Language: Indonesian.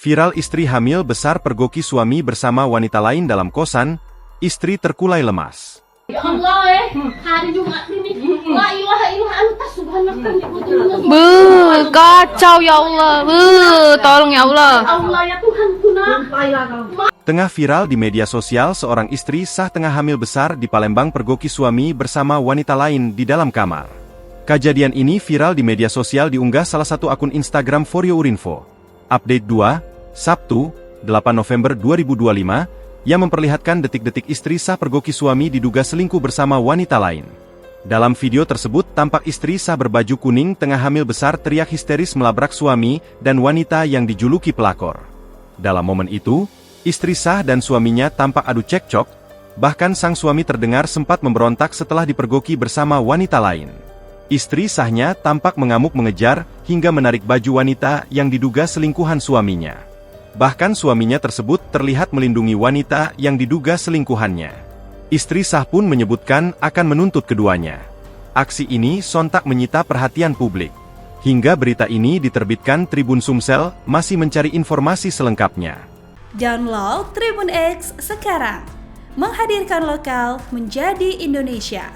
Viral istri hamil besar pergoki suami bersama wanita lain dalam kosan, istri terkulai lemas. Ya Allah, hari Jumat ini, la ilaha illa anta subhanaka. Kacau ya Allah, tolong ya Allah. Allah ya Tuhanku nak. Tengah viral di media sosial seorang istri sah tengah hamil besar di Palembang pergoki suami bersama wanita lain di dalam kamar. Kejadian ini viral di media sosial diunggah salah satu akun Instagram For Your Info. Update 2, Sabtu, 8 November 2025, yang memperlihatkan detik-detik istri sah pergoki suami diduga selingkuh bersama wanita lain. Dalam video tersebut tampak istri sah berbaju kuning tengah hamil besar teriak histeris melabrak suami dan wanita yang dijuluki pelakor. Dalam momen itu, istri sah dan suaminya tampak adu cekcok, bahkan sang suami terdengar sempat memberontak setelah dipergoki bersama wanita lain. Istri sahnya tampak mengamuk mengejar hingga menarik baju wanita yang diduga selingkuhan suaminya. Bahkan suaminya tersebut terlihat melindungi wanita yang diduga selingkuhannya. Istri sah pun menyebutkan akan menuntut keduanya. Aksi ini sontak menyita perhatian publik. Hingga berita ini diterbitkan Tribun Sumsel masih mencari informasi selengkapnya. Download Tribun X sekarang. Menghadirkan lokal menjadi Indonesia.